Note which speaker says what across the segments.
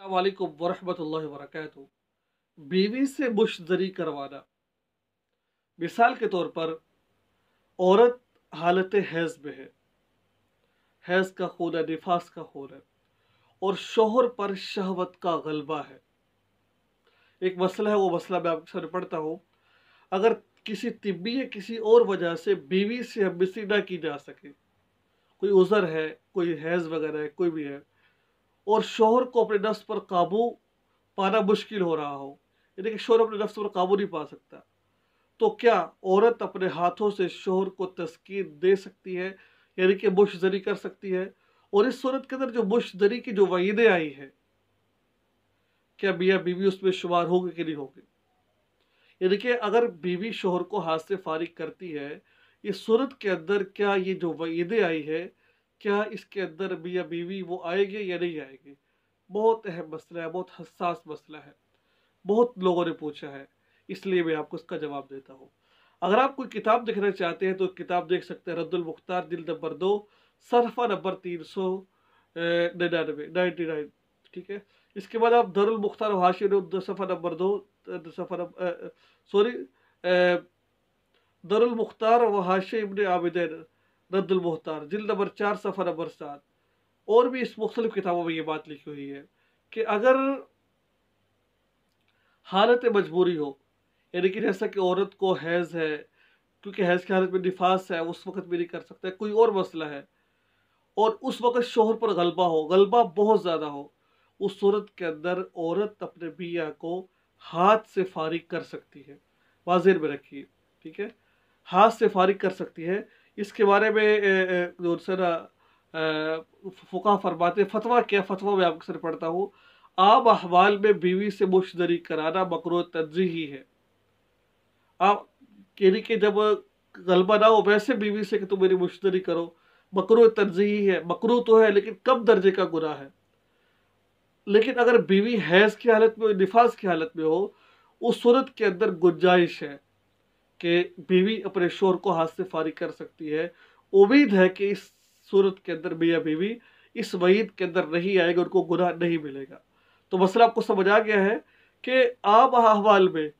Speaker 1: अस्सलामुअलैकुम वरहमतुल्लाहि वबरकातुहू। बीवी से मुश्तरी करवाना, मिसाल के तौर पर औरत हालत हैज़ में है, हैज़ का खून है, निफास का खून है और शौहर पर शहवत का गलबा है। एक मसला है, वो मसला मैं आपके सामने पढ़ता हूँ। अगर किसी तिब्बी या किसी और वजह से बीवी से हमबिस्तरी ना की जा सके, कोई उज़र है, कोई हैज़ वगैरह है, कोई भी है, और शौहर को अपने नफ्स पर काबू पाना मुश्किल हो रहा हो, यानी कि शौहर अपने नफ्स पर काबू नहीं पा सकता, तो क्या औरत अपने हाथों से शौहर को तस्कीन दे सकती है, यानी कि मुश्तरी कर सकती है? और इस सूरत के अंदर जो मुश्तरी की जो वईदें आई हैं, क्या मियाँ बीवी उसमें शुमार होगी कि नहीं होगी? यानी कि अगर बीवी शौहर को हाथ से फारिग करती है, इस सूरत के अंदर क्या ये जो वईदें आई है, क्या इसके अंदर मियाँ बीवी वो आएंगे या नहीं आएंगे? बहुत अहम मसला है, बहुत हसास मसला है, बहुत लोगों ने पूछा है, इसलिए मैं आपको इसका जवाब देता हूँ। अगर आप कोई किताब देखना चाहते हैं तो किताब देख सकते हैं, रद्दुल मुख्तार जिल्द नंबर 2 सफ़ा नंबर 399, ठीक है। इसके बाद आप दरुल मुख्तार हाशिर सफ़ा नंबर 2 सफ़ा नंबर सॉरी दरुल मुख्तार व हाशिया इब्न आबिदैन रद्दुल मुख्तार जिल्द नंबर 4 सफ़ा नंबर 7 और भी इस मुख्तलिफ किताबों में ये बात लिखी हुई है कि अगर हालत मजबूरी हो, यानी कि जैसा कि औरत को हैज़ है, क्योंकि हैज़ की हालत में निफास है, उस वक़्त भी नहीं कर सकता है, कोई और मसला है, और उस वक़्त शौहर पर गलबा हो, गलबा बहुत ज़्यादा हो, उस सूरत के अंदर औरत अपने मियाँ को हाथ से फारिग कर सकती है। वाज़ेह में रखिए, ठीक है? हाथ से फारिग कर सकती है। इसके बारे में जो है ना फ़ुक़हा फरमाते हैं, फ़तवा क्या फ़तवा मैं आपके सामने पढ़ता हूँ। आम अहवाल में बीवी से मुश्तरी कराना मकरूह तंज़ीही है। आप यानी कि जब गलबा ना हो वैसे बीवी से कि तुम मेरी मुश्तरी करो, मकरूह तंज़ीही है। मकरूह तो है लेकिन कम दर्जे का गुनाह है। लेकिन अगर बीवी हैज़ की हालत में, निफास की हालत में हो, उस सूरत के अंदर गुंजाइश है कि बीवी अपने शौहर को हाथ से फारिग कर सकती है। उम्मीद है कि इस सूरत के अंदर मियाँ बीवी इस वईद के अंदर नहीं आएगा, उनको गुनाह नहीं मिलेगा। तो मसला आपको समझ आ गया है कि आम अहवाल में,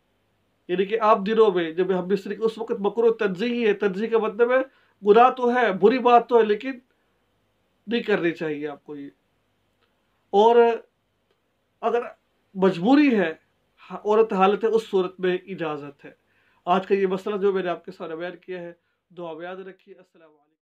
Speaker 1: यानी कि आम दिनों में जब हम मिस्री उस वक़्त मकरूह तंज़ीही है, तंज़ीह का मतलब है गुनाह तो है, बुरी बात तो है, लेकिन नहीं करनी चाहिए आपको ये। और अगर मजबूरी है, औरत हालत है, उस सूरत में इजाज़त है। आज का ये मसला जो मैंने आपके सामने बयान किया है, दुआ में याद रखिए। अस्सलाम वालेकुम।